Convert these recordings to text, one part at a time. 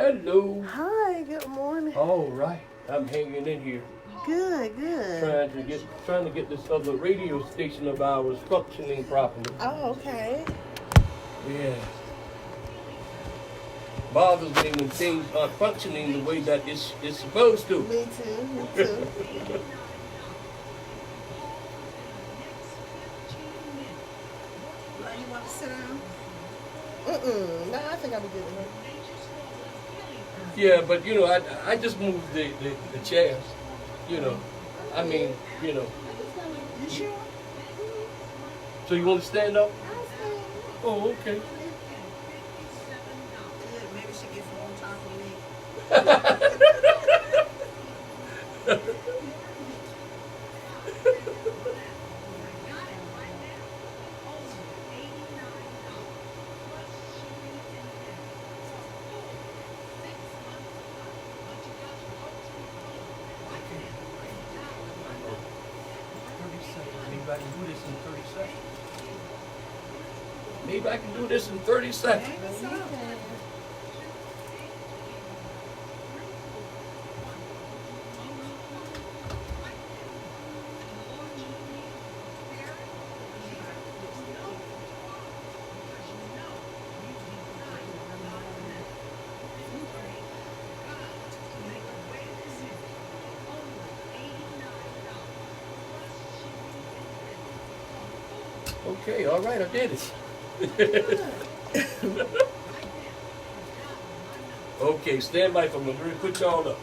Hello. Hi, good morning. All right. I'm hanging in here. Good, good. Trying to get this other radio station of ours functioning properly. Oh, okay. Yeah. Bothers me when things aren't functioning the way that it's supposed to. Me too, me too. You want to sit down? No, I think I'll be good enough. Yeah, but you know, I just moved the chairs. You know. I mean, you know. You sure? So you want to stand up? Oh, okay. Good. Maybe she gets more time from me. Maybe I can do this in 30 seconds. Maybe so. Okay, all right, I did it. Okay, stand by for me. We're gonna put y'all up.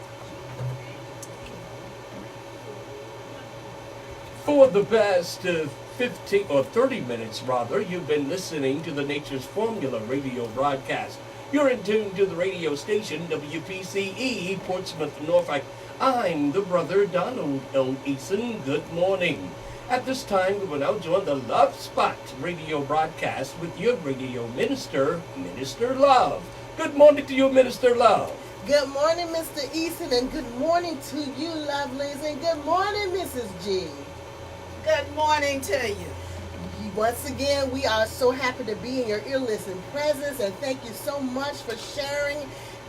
For the past 15 or 30 minutes, rather, you've been listening to the Nature's Formula radio broadcast. You're in tune to the radio station WPCE, Portsmouth, Norfolk. I'm the brother Donald L. Eason. Good morning. At this time, we will now join the Love Spot radio broadcast with your radio minister, Minister Love. Good morning to you, Minister Love. Good morning, Mr. Easton, and good morning to you, lovelies, and good morning, Mrs. G. Good morning to you. Once again, we are so happy to be in your earless presence, and thank you so much for sharing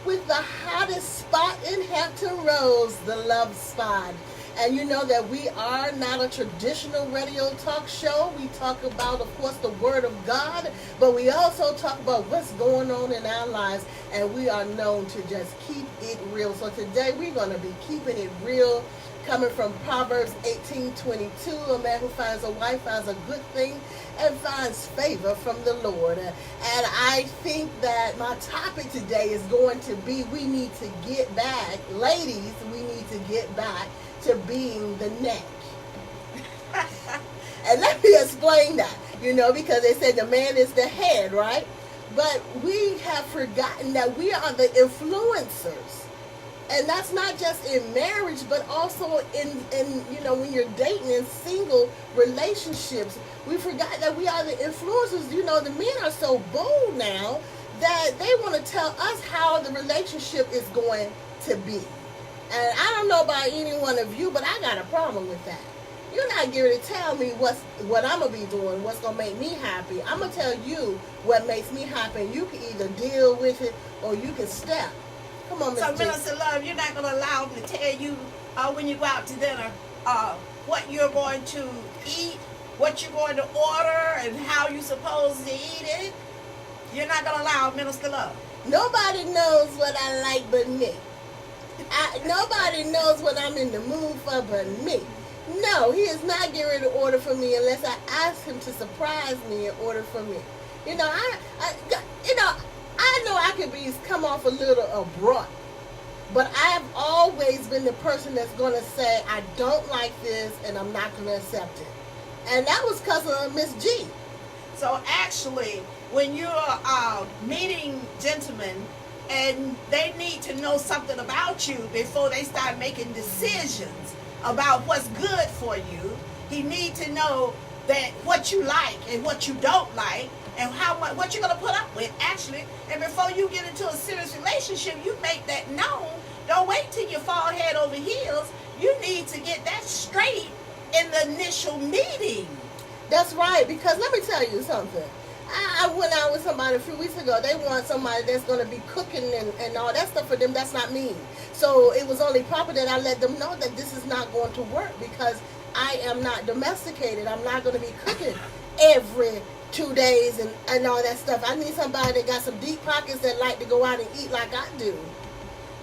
with the hottest spot in Hampton Roads, the Love Spot. And you know that we are not a traditional radio talk show. We talk about, of course, the Word of God, but we also talk about what's going on in our lives, and we are known to just keep it real. So today we're going to be keeping it real, coming from Proverbs 18:22. A man who finds a wife finds a good thing and finds favor from the Lord. And I think that my topic today is going to be, we need to get back, ladies, we need to get back to being the neck. And let me explain that, because they said the man is the head, right? But we have forgotten that we are the influencers. And that's not just in marriage, but also in when you're dating in single relationships. We forgot that we are the influencers. The men are so bold now that they want to tell us how the relationship is going to be. And I don't know about any one of you, but I got a problem with that. You're not going to tell me what I'm going to be doing, what's going to make me happy. I'm going to tell you what makes me happy. And you can either deal with it or you can step. Come on, Ms. So, Minister Love, you're not going to allow them to tell you when you go out to dinner what you're going to eat, what you're going to order, and how you're supposed to eat it? You're not going to allow Minister Love? Nobody knows what I like but me. Nobody knows what I'm in the mood for but me. No, he is not getting ready to order for me unless I ask him to surprise me and order for me. I know I could come off a little abrupt, but I've always been the person that's going to say, I don't like this and I'm not going to accept it. And that was because of Miss G. So actually, when you're meeting gentlemen, and they need to know something about you before they start making decisions about what's good for you. He needs to know that what you like and what you don't like, and how much what you're gonna put up with actually. And before you get into a serious relationship, you make that known. Don't wait till you fall head over heels. You need to get that straight in the initial meeting. That's right, because let me tell you something. I went out with somebody a few weeks ago. They want somebody that's going to be cooking and all that stuff for them. That's not me. So it was only proper that I let them know that this is not going to work because I am not domesticated. I'm not going to be cooking every 2 days and all that stuff. I need somebody that got some deep pockets that like to go out and eat like I do.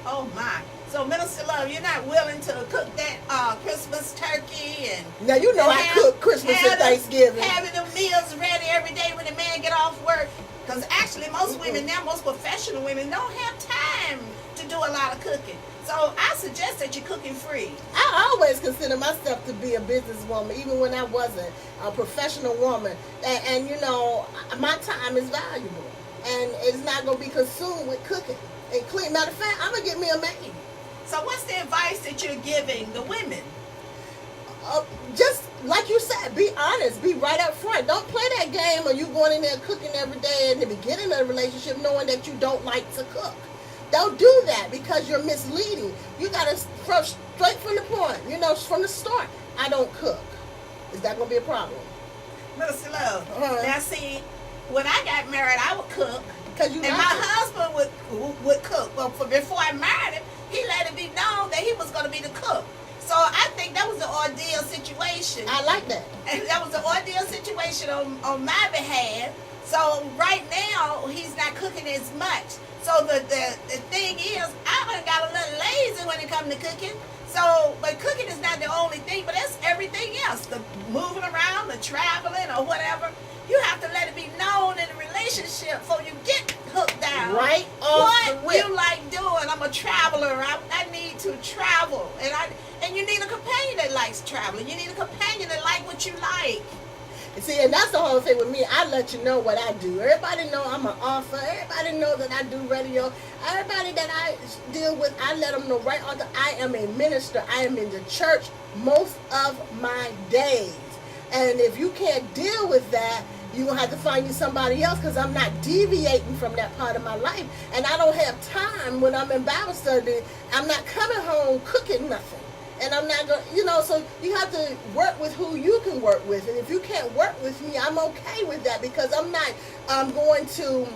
Oh my. So Minister Love, you're not willing to cook that Christmas turkey and Now you know I cook Christmas and Thanksgiving. Having the meals ready every day when the man get off work. Because actually most women now, most professional women don't have time to do a lot of cooking. So I suggest that you're cooking free. I always consider myself to be a businesswoman, even when I wasn't a professional woman. And you know, my time is valuable. And it's not going to be consumed with cooking and clean. Matter of fact, I'm going to get me a maid. So what's the advice that you're giving the women? Just like you said, be honest, be right up front. Don't play that game or you going in there cooking every day in the beginning of the relationship knowing that you don't like to cook. Don't do that because you're misleading. You got to straight from the point, you know, from the start. I don't cook. Is that going to be a problem? Minister Love, now see, when I got married, I would cook. You and my husband would cook. Well, before I married him, he let it be known that he was going to be the cook. So I think that was an ordeal situation. I like that. And that was an ordeal situation on my behalf. So right now, he's not cooking as much. So the thing is, I got a little lazy when it comes to cooking. So, but cooking is not the only thing, but that's everything else. The moving around, the traveling, or whatever. You have to let it be known in a relationship before you get hooked down. Right off what you like doing. I'm a traveler. I need to travel. And you need a companion that likes traveling. You need a companion that like what you like. See, and that's the whole thing with me. I let you know what I do. Everybody know I'm an author. Everybody know that I do radio. Everybody that I deal with, I let them know right on. I am a minister. I am in the church most of my days. And if you can't deal with that, you're going to have to find you somebody else because I'm not deviating from that part of my life. And I don't have time when I'm in Bible study. I'm not coming home cooking nothing. And I'm not going to, you know, so you have to work with who you can work with. And if you can't work with me, I'm okay with that because I'm not going to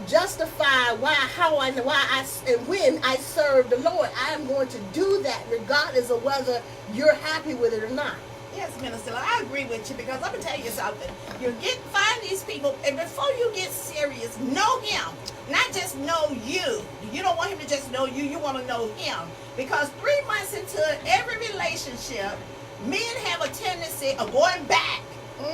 justify and when I serve the Lord. I am going to do that regardless of whether you're happy with it or not. Yes, Minister, I agree with you because I'm going to tell you something. Find these people, and before you get serious, know him. Not just know you. You don't want him to just know you. You want to know him. Because 3 months into every relationship, men have a tendency of going back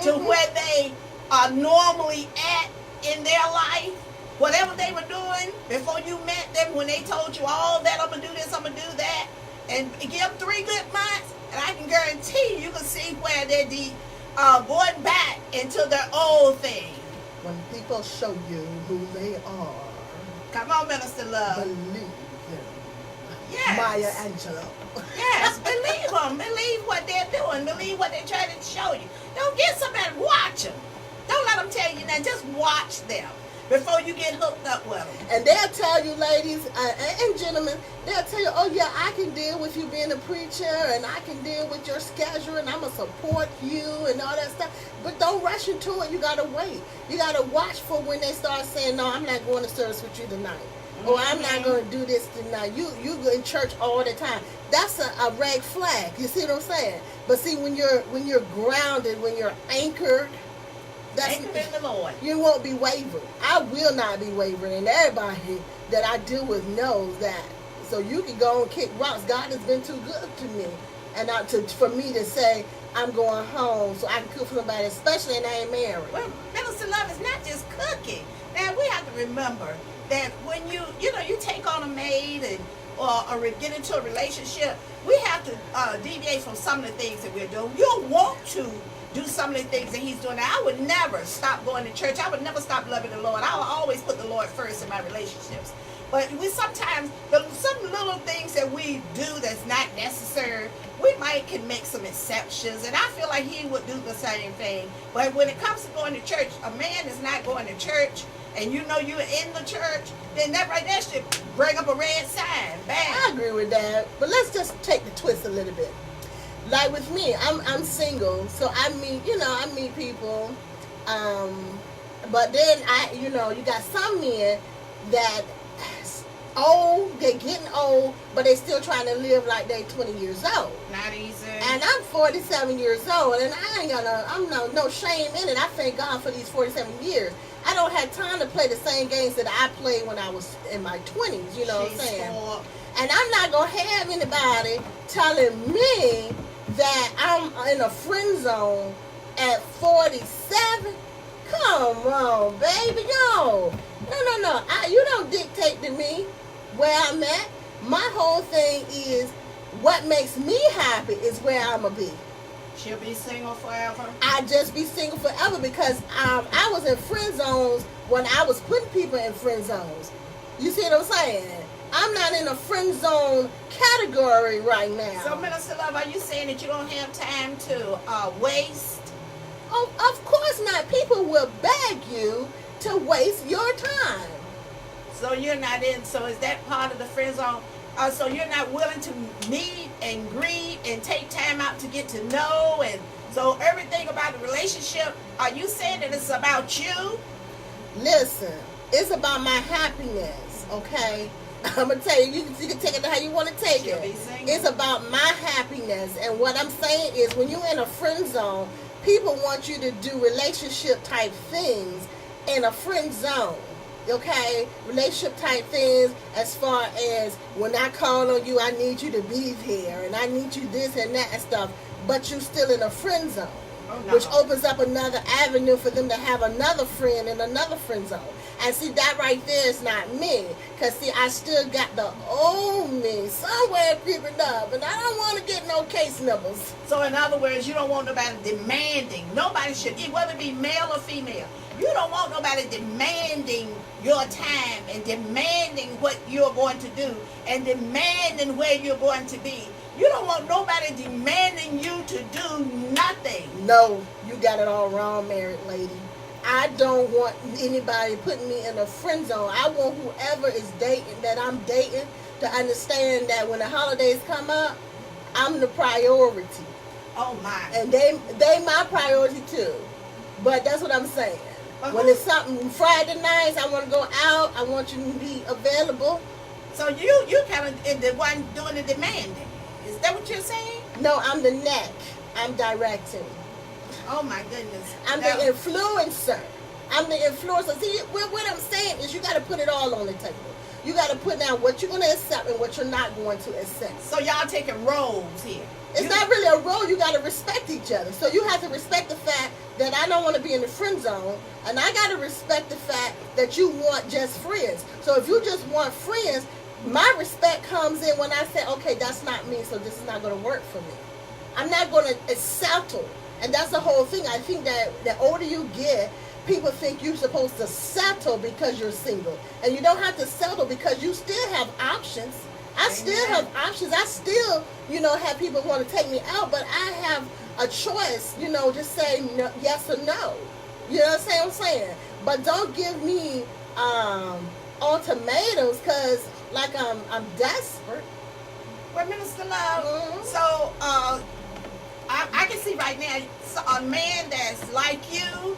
to where they are normally at in their life. Whatever they were doing before you met them, when they told you all that, I'm going to do this, I'm going to do that, and give them 3 good months, and I can guarantee you can see where they're going back into their old thing. When people show you who they are, come on, Minister Love. Believe them. Yes. Maya Angelou. Yes, believe them. Believe what they're doing. Believe what they're trying to show you. Don't get somebody, watch them. Don't let them tell you that. Just watch them before you get hooked up with them. And they'll tell you, ladies and gentlemen, they'll tell you, oh yeah, I can deal with you being a preacher and I can deal with your schedule and I'm going to support you and all that stuff. But don't rush into it. You got to wait. You got to watch for when they start saying, no, I'm not going to service with you tonight. Or I'm not going to do this tonight. You go in church all the time. That's a red flag. You see what I'm saying? But see, when you're grounded, when you're anchored, anchored in the Lord, you won't be wavering. I will not be wavering, and everybody that I deal with knows that. So you can go and kick rocks. God has been too good to me, and for me to say I'm going home so I can cook for somebody, especially when I ain't married. Well, Minister Love is not just cooking. Now we have to remember that when you take on a maid or get into a relationship, we have to deviate from some of the things that we're doing. You'll want to do some of the things that he's doing. Now, I would never stop going to church. I would never stop loving the Lord. I will always put the Lord first in my relationships. But we sometimes, some little things that we do that's not necessary, we can make some exceptions. And I feel like he would do the same thing. But when it comes to going to church, a man is not going to church, and you know you're in the church, then that right there should bring up a red sign. Bam. I agree with that. But let's just take the twist a little bit. Like with me, I'm single, so I meet people, But then you got some men that old, they're getting old, but they still trying to live like they 20 years old. Not easy. And I'm 47 years old, and I'm no shame in it. I thank God for these 47 years. I don't have time to play the same games that I played when I was in my 20s, you know what I'm saying? And I'm not going to have anybody telling me that I'm in a friend zone at 47. Come on, baby, no. You don't dictate to me where I'm at. My whole thing is what makes me happy is where I'm going to be. She'll be single forever? I just be single forever because I was in friend zones when I was putting people in friend zones. You see what I'm saying? I'm not in a friend zone category right now. So, Minister Love, are you saying that you don't have time to waste? Oh, of course not. People will beg you to waste your time. So you're not in. So is that part of the friend zone? So you're not willing to meet and greet and take time out to get to know, and so everything about the relationship. Are you saying that it's about you? Listen, it's about my happiness. Okay, I'm gonna tell you. You can take it how you want to take it. It's about my happiness, and what I'm saying is, when you're in a friend zone, people want you to do relationship type things in a friend zone. Okay, relationship type things as far as when I call on you, I need you to be there, and I need you this and that and stuff, but you still in a friend zone, which opens up another avenue for them to have another friend in another friend zone. And see, that right there is not me, because see, I still got the old me somewhere creeping up, and I don't want to get no case numbers. So in other words, you don't want nobody demanding. Nobody should, whether it be male or female, you don't want nobody demanding your time and demanding what you're going to do and demanding where you're going to be. You don't want nobody demanding you to do nothing. No, you got it all wrong, married lady. I don't want anybody putting me in a friend zone. I want whoever is dating, that I'm dating, to understand that when the holidays come up, I'm the priority. Oh my. And they my priority too. But that's what I'm saying. When it's something Friday nights, I want to go out. I want you to be available. So you kind of the one doing the demanding. Is that what you're saying? No, I'm the neck. I'm directing. Oh my goodness. I'm the influencer. I'm the influencer. See, what I'm saying is you got to put it all on the table. You got to put down what you're going to accept and what you're not going to accept. So y'all taking roles here. It's not really a role. You got to respect each other. So you have to respect the fact that I don't want to be in the friend zone, and I got to respect the fact that you want just friends. So if you just want friends, my respect comes in when I say, okay, that's not me, so this is not going to work for me. I'm not going to settle. And that's the whole thing. I think that the older you get, people think you're supposed to settle because you're single. And you don't have to settle because you still have options. I still have options. I still, have people who want to take me out, but I have a choice, just say no, yes or no. You know what I'm saying? But don't give me ultimatums because, like, I'm desperate. Well, Minister Love, so I can see right now a man that's like you,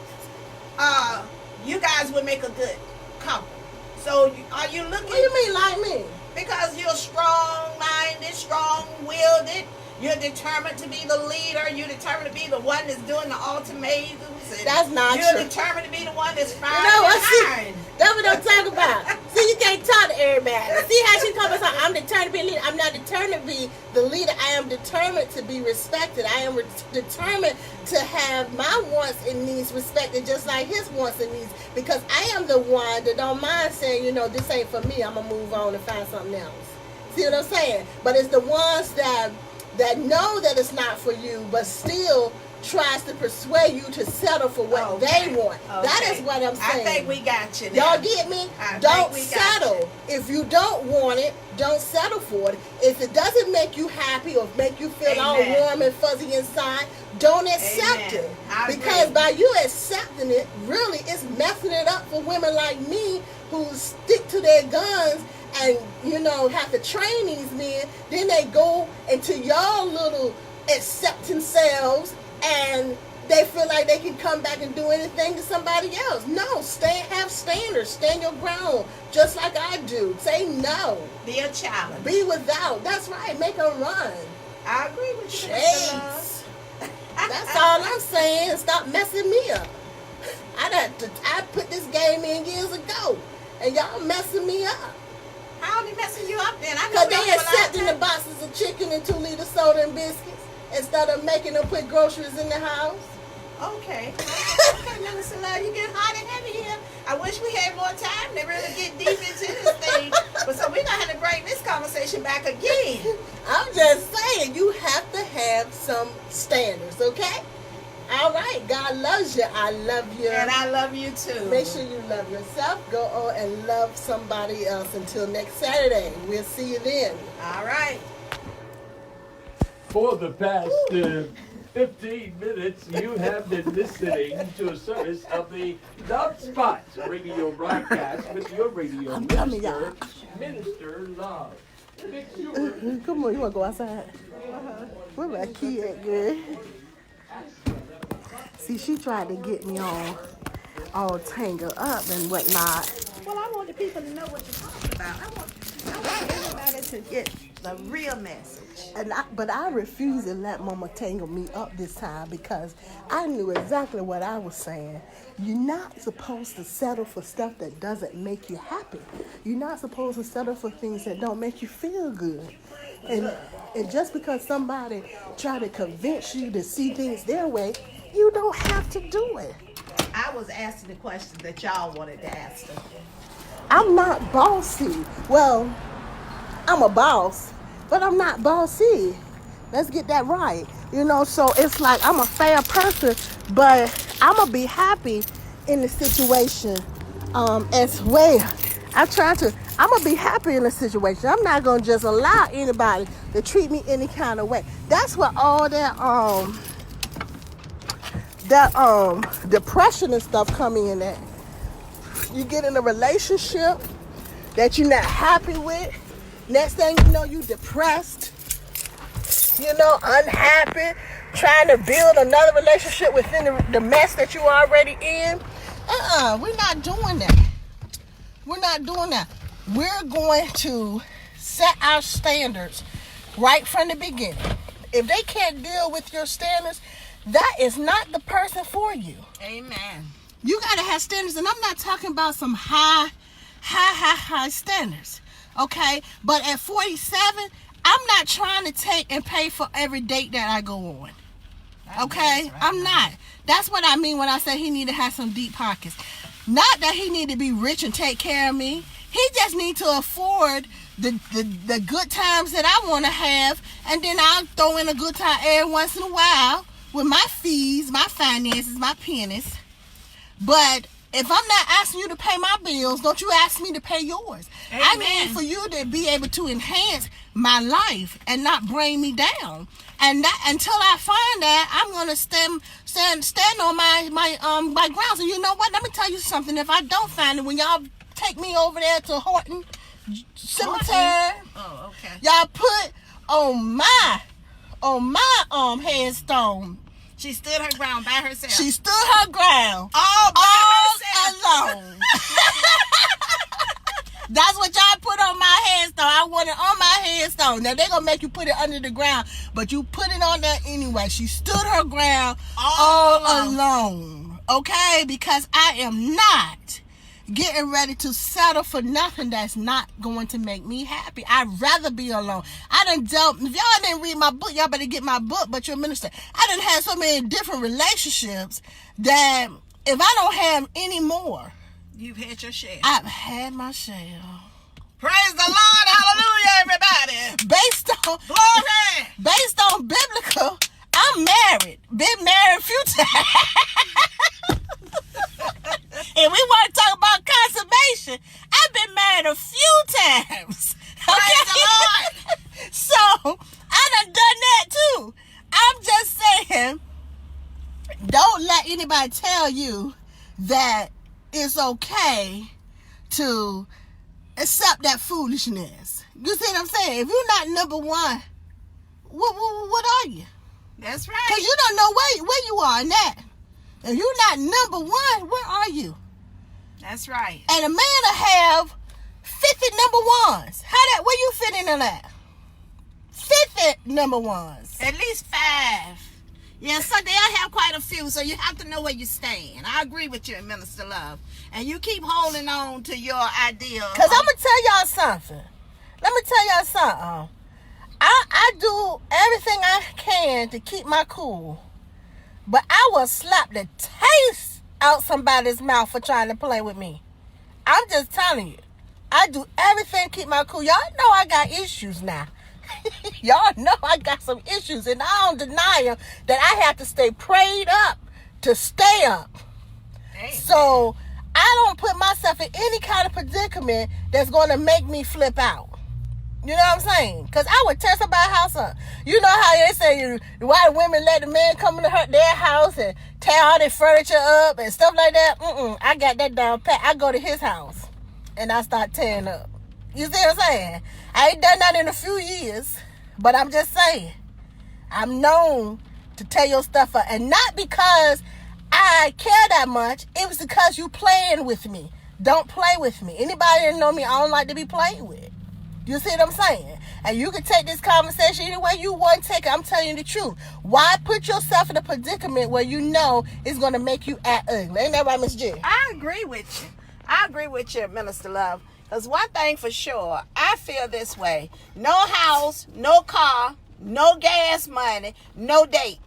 you guys would make a good couple. So are you looking? What do you mean like me? Because you're strong-minded, strong-willed. You're determined to be the leader. You're determined to be the one that's doing the ultimatums. That's not You're true. determined to be the one that's firing see, that's what I'm talking about. See, you can't talk to everybody. See how she comes out? I'm determined to be a leader. I'm not determined to be the leader. I am determined to be respected. I am determined to have my wants and needs respected just like his wants and needs, because I am the one that don't mind saying, this ain't for me. I'm going to move on and find something else. See what I'm saying? But it's the ones that know that it's not for you, but still tries to persuade you to settle for what they want. Okay. That is what I'm saying. I think we got you now. Y'all get me? Don't settle. If you don't want it, don't settle for it. If it doesn't make you happy or make you feel all warm and fuzzy inside, don't accept it. Because by you accepting it, really, it's messing it up for women like me who stick to their guns and, have to train these men. Then they go into y'all little accepting selves and they feel like they can come back and do anything to somebody else. No, have standards, stand your ground, just like I do. Say no. Be a challenge. Be without. That's right. Make a run. I agree with you. Chase. That's all I'm saying. Stop messing me up. I put this game in years ago, and y'all messing me up. How they messing you up then? Because they accepting the boxes of chicken and 2-liter soda and biscuits instead of making them put groceries in the house. Okay. Okay, Minister Love, you get hot and heavy here. I wish we had more time to really get deep into this thing. But so we're going to have to bring this conversation back again. I'm just saying, you have to have some standards, okay? All right. God loves you. I love you. And I love you too. Make sure you love yourself. Go on and love somebody else. Until next Saturday. We'll see you then. All right. For the past 15 minutes, you have been listening to a service of the Love Spot radio broadcast with your radio coming, minister, Minister Love. Make sure Come on, you want to go outside? Where my key at, girl? See, she tried to get me all tangled up and whatnot. Well, I want the people to know what you're talking about. I want everybody to get the real message. But I refused to let Mama tangle me up this time because I knew exactly what I was saying. You're not supposed to settle for stuff that doesn't make you happy. You're not supposed to settle for things that don't make you feel good. And just because somebody try to convince you to see things their way, you don't have to do it. I was asking the question that y'all wanted to ask them. I'm not bossy. Well, I'm a boss, but I'm not bossy. Let's get that right. You know, so it's like I'm a fair person, but I'm going to be happy in the situation as well. I'm going to be happy in the situation. I'm not going to just allow anybody to treat me any kind of way. That's what all that depression and stuff come in at. You get in a relationship that you're not happy with. Next thing you know, you depressed, unhappy, trying to build another relationship within the mess that you're already in. We're not doing that. We're not doing that. We're going to set our standards right from the beginning. If they can't deal with your standards, that is not the person for you. Amen. You got to have standards, and I'm not talking about some high standards, okay? But at 47, I'm not trying to take and pay for every date that I go on, okay? Right. I'm not. That's what I mean when I say he need to have some deep pockets. Not that he need to be rich and take care of me. He just need to afford the good times that I want to have, and then I'll throw in a good time every once in a while with my fees, my finances, my pennies. But if I'm not asking you to pay my bills, don't you ask me to pay yours. Amen. I mean for you to be able to enhance my life and not bring me down. And that, until I find that, I'm gonna stand on my grounds. And you know what? Let me tell you something. If I don't find it, when y'all take me over there to Horton Cemetery, oh, okay, y'all put on my headstone. She stood her ground by herself. She stood her ground all alone. That's what y'all put on my headstone. I want it on my headstone. Now, they're going to make you put it under the ground, but you put it on there anyway. She stood her ground all alone. Okay? Because I am not getting ready to settle for nothing that's not going to make me happy. I'd rather be alone. If y'all didn't read my book, y'all better get my book, but you're a minister. I done had so many different relationships that if I don't have any more, you've had your share. I've had my share. Praise the Lord. Hallelujah, everybody. Based on biblical, I'm married. Been married a few times. And we want to talk about consummation. I've been married a few times. Praise the Lord. So, I done that too. I'm just saying, don't let anybody tell you that it's okay to accept that foolishness. You see what I'm saying? If you're not number one, what are you? That's Because right. you don't know where you are in that. If you're not number one, where are you? That's right. And a man will have 50 number ones. Where you fit in that? 50 number ones. At least 5. Yeah, so they'll have quite a few, so you have to know where you stand. I agree with you, Minister Love. And you keep holding on to your idea. Because I'm going to tell y'all something. Let me tell y'all something. I do everything I can to keep my cool. But I will slap the taste out somebody's mouth for trying to play with me. I'm just telling you. I do everything to keep my cool. Y'all know I got issues now. Y'all know I got some issues. And I don't deny them that I have to stay prayed up to stay up. Dang. So I don't put myself in any kind of predicament that's going to make me flip out. You know what I'm saying? Because I would tear somebody's house up. You know how they say why women let the man come into their house and tear all their furniture up and stuff like that? I got that down pat. I go to his house and I start tearing up. You see what I'm saying? I ain't done that in a few years, but I'm just saying. I'm known to tear your stuff up. And not because I care that much. It was because you playing with me. Don't play with me. Anybody that know me, I don't like to be played with. You see what I'm saying? And you can take this conversation any way you want to take it. I'm telling you the truth. Why put yourself in a predicament where you know it's going to make you act ugly? Ain't that right, Miss G? I agree with you. I agree with you, Minister Love. Because one thing for sure, I feel this way. No house, no car, no gas money, no date.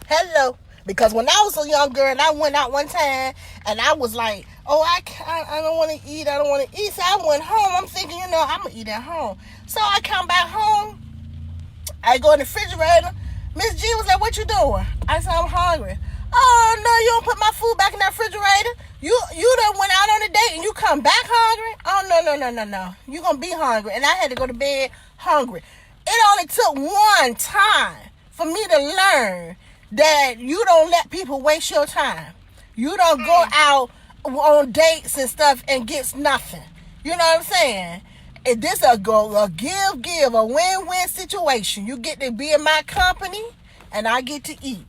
Hello. Because when I was a young girl and I went out one time and I was like, oh, I don't want to eat. I don't want to eat. So I went home. I'm thinking, I'm going to eat at home. So I come back home. I go in the refrigerator. Miss G was like, what you doing? I said, I'm hungry. Oh, no, you don't put my food back in that refrigerator. You done went out on a date and you come back hungry? Oh, no. You going to be hungry. And I had to go to bed hungry. It only took one time for me to learn that you don't let people waste your time. You don't go out on dates and stuff and gets nothing. You know what I'm saying? And this a give, a win-win situation. You get to be in my company and I get to eat.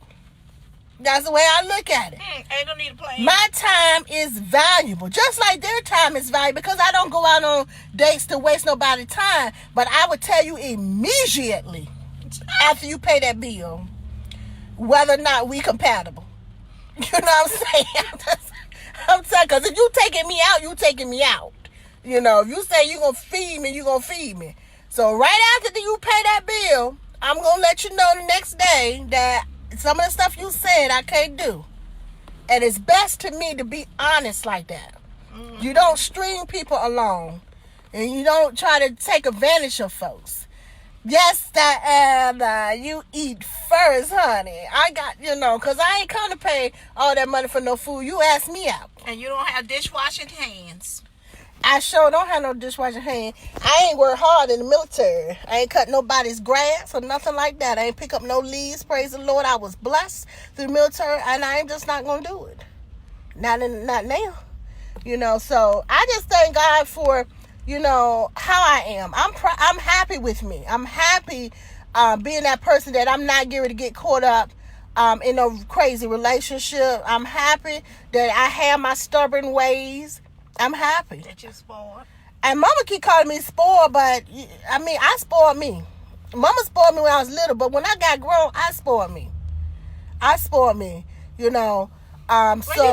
That's the way I look at it. Ain't no need to play. My time is valuable. Just like their time is valuable, because I don't go out on dates to waste nobody's time. But I would tell you immediately after you pay that bill whether or not we compatible. You know what I'm saying? I'm saying, because if you taking me out, you taking me out. If you say you going to feed me, you going to feed me. So right after you pay that bill, I'm going to let you know the next day that some of the stuff you said I can't do. And it's best to me to be honest like that. Mm-hmm. You don't string people along. And you don't try to take advantage of folks. Yes, you eat first, honey. I got, because I ain't come to pay all that money for no food. You asked me out. And you don't have dishwashing hands. I sure don't have no dishwashing hand. I ain't worked hard in the military. I ain't cut nobody's grass or nothing like that. I ain't pick up no leaves. Praise the Lord. I was blessed through the military, and I ain't just not going to do it. Not now. So I just thank God for, how I am. I'm happy with me. I'm happy being that person that I'm not getting to get caught up in a crazy relationship. I'm happy that I have my stubborn ways. I'm happy. That you're spoiled. And Mama keep calling me spoiled, but I spoiled me. Mama spoiled me when I was little, but when I got grown, I spoiled me. Well, you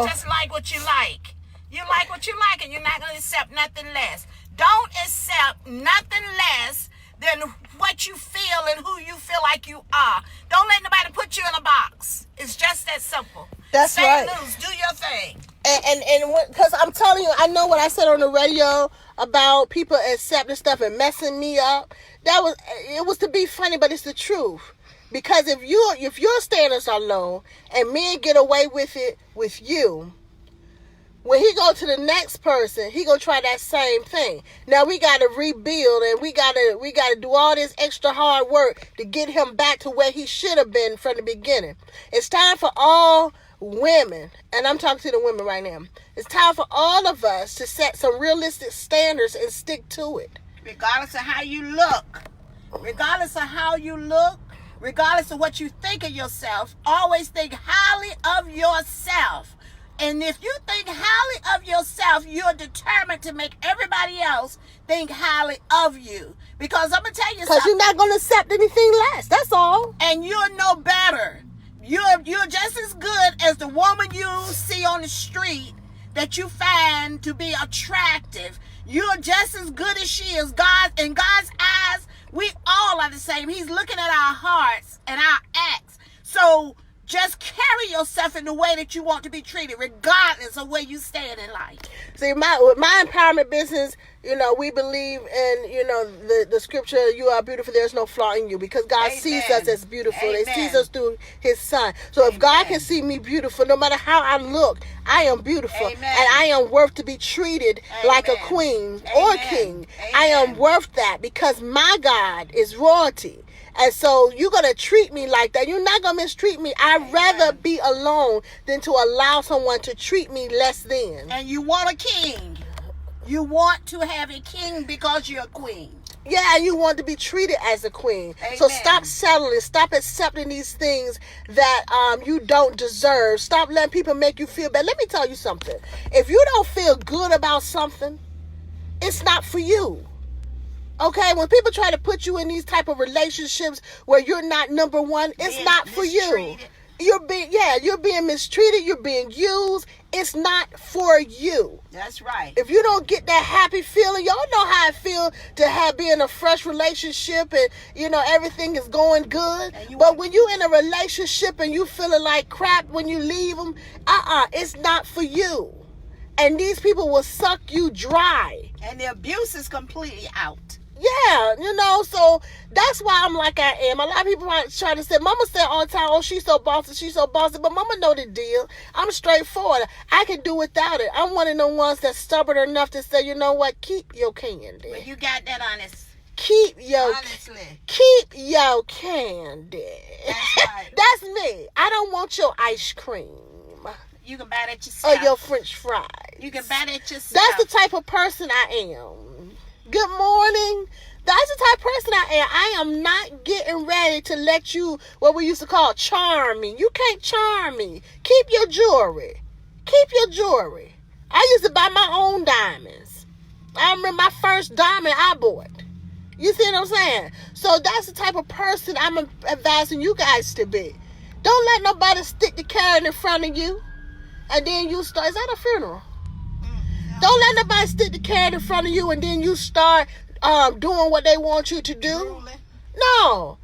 just like what you like. You like what you like, and you're not going to accept nothing less. Don't accept nothing less than what you feel and who you feel like you are. Don't let nobody put you in a box. It's just that simple. That's right. Stay loose. Do your thing. And because I'm telling you, I know what I said on the radio about people accepting stuff and messing me up. It was to be funny, but it's the truth. Because if your standards are low and men get away with it with you, when he go to the next person, he gonna try that same thing. Now we gotta rebuild, and we gotta do all this extra hard work to get him back to where he should have been from the beginning. It's time for all women, and I'm talking to the women right now. It's time for all of us to set some realistic standards and stick to it. Regardless of how you look. regardless of what you think of yourself, always think highly of yourself. And if you think highly of yourself, you're determined to make everybody else think highly of you. Because I'm going to tell you something. Because you're not going to accept anything less. That's all. And you're no better. You're just as good as the woman you see on the street that you find to be attractive. You're just as good as she is. In God's eyes, we all are the same. He's looking at our hearts and our acts. So just carry yourself in the way that you want to be treated, regardless of where you stand in life. See, with my empowerment business, we believe in, the scripture, you are beautiful, there's no flaw in you, because God sees us as beautiful. Amen. He sees us through his son. So if God can see me beautiful, no matter how I look, I am beautiful. Amen. And I am worth to be treated like a queen or king. I am worth that because my God is royalty. And so you're going to treat me like that. You're not going to mistreat me. I'd rather be alone than to allow someone to treat me less than. And you want a king. You want to have a king because you're a queen. Yeah, you want to be treated as a queen. Amen. So stop settling. Stop accepting these things that you don't deserve. Stop letting people make you feel bad. Let me tell you something. If you don't feel good about something, it's not for you. Okay, when people try to put you in these type of relationships where you're not number one, it's not for you. You're being mistreated, you're being used. It's not for you. That's right. If you don't get that happy feeling, y'all know how it feels to be in a fresh relationship and, everything is going good. But when you in a relationship and you feeling like crap when you leave them, it's not for you. And these people will suck you dry. And the abuse is completely out. Yeah, so that's why I'm like I am. A lot of people try to say, Mama said all the time, oh, she's so bossy. But Mama know the deal. I'm straightforward. I can do without it. I'm one of the ones that's stubborn enough to say, you know what, keep your candy. But you got that honest. Keep your candy. That's right. That's me. I don't want your ice cream. You can buy that yourself. Or your French fries. You can buy that yourself. That's the type of person I am. Good morning. That's the type of person I am. I am not getting ready to let you, what we used to call charm me. You can't charm me. Keep your jewelry. I used to buy my own diamonds. I remember my first diamond I bought. You see what I'm saying? So that's the type of person I'm advising you guys to be. Don't let nobody stick the carrot in front of you. And then you start, is that a funeral? Don't let nobody stick the carrot in front of you and then you start doing what they want you to do. Ruling. No.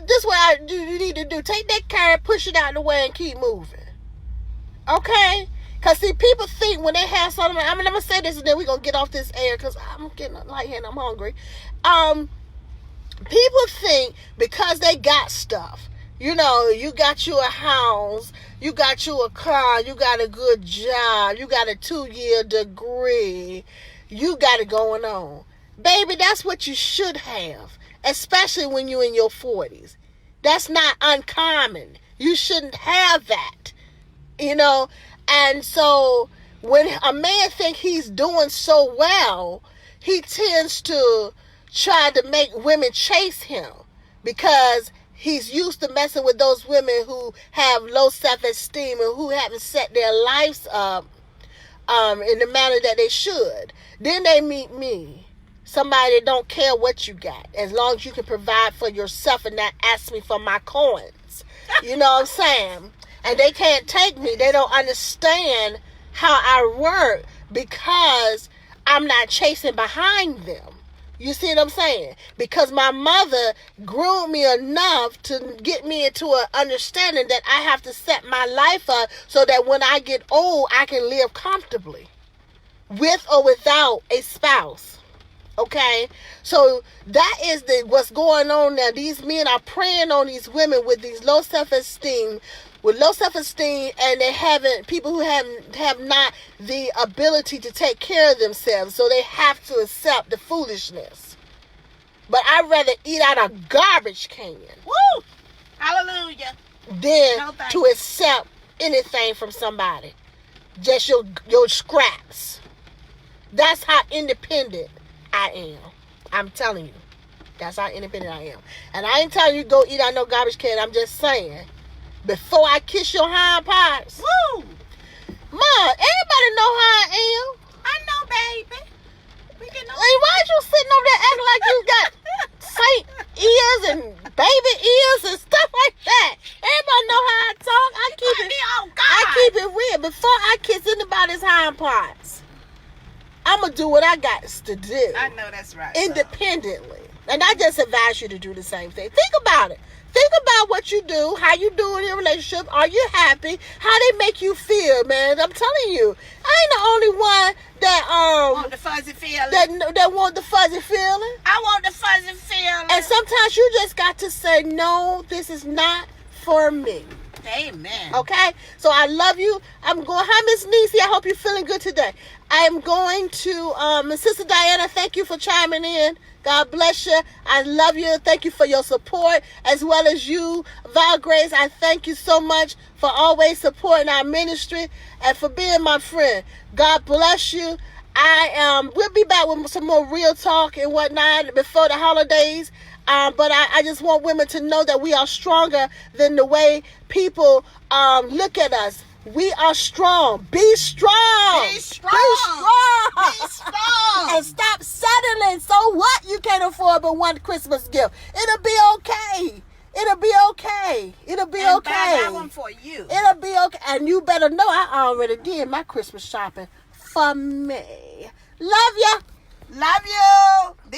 This what you need to do. Take that carrot, push it out of the way, and keep moving. Okay? Because, see, people think when they have something, I'm going to say this and then we're going to get off this air because I'm getting lightheaded and I'm hungry. People think because they got stuff, you got you a house, you got you a car, you got a good job, you got a 2-year degree, you got it going on. Baby, that's what you should have, especially when you're in your 40s. That's not uncommon. You shouldn't have that, And so when a man thinks he's doing so well, he tends to try to make women chase him because he's used to messing with those women who have low self-esteem and who haven't set their lives up in the manner that they should. Then they meet me, somebody that don't care what you got, as long as you can provide for yourself and not ask me for my coins. You know what I'm saying? And they can't take me. They don't understand how I work because I'm not chasing behind them. You see what I'm saying? Because my mother groomed me enough to get me into an understanding that I have to set my life up so that when I get old, I can live comfortably with or without a spouse. Okay? So that is what's going on now. These men are preying on these women with these low self-esteem, and they haven't, people who have not the ability to take care of themselves, so they have to accept the foolishness. But I'd rather eat out a garbage can. Woo! Hallelujah. Than to accept anything from somebody. Just your scraps. That's how independent I am. I'm telling you. That's how independent I am. And I ain't telling you go eat out no garbage can. I'm just saying, before I kiss your hind parts. Woo! Mom, everybody know how I am. I know, baby. We can know. Hey, why you sitting over there acting like you got saint ears and baby ears and stuff like that? Everybody know how I talk. Oh, God. I keep it real. Before I kiss anybody's hind parts, I'ma do what I got to do. I know that's right. Independently. And I just advise you to do the same thing. Think about it. Think about what you do, how you do in your relationship. Are you happy? How they make you feel, man. I'm telling you, I ain't the only one that Want the fuzzy feeling? that want the fuzzy feeling. I want the fuzzy feeling. And sometimes you just got to say, no, this is not for me. Amen. Okay? So I love you. I'm going, hi, Miss Niecy. I hope you're feeling good today. I am going to, Sister Diana, thank you for chiming in. God bless you. I love you. Thank you for your support, as well as you, Val Grace. I thank you so much for always supporting our ministry and for being my friend. God bless you. We'll be back with some more real talk and whatnot before the holidays. But I just want women to know that we are stronger than the way people look at us. We are strong. Be strong. Be strong. Be strong. Be strong. And stop settling. So what? You can't afford but one Christmas gift. It'll be okay. It'll be okay. It'll be And okay. buy that one for you. It'll be okay. And you better know I already did my Christmas shopping for me. Love ya. Love you. Be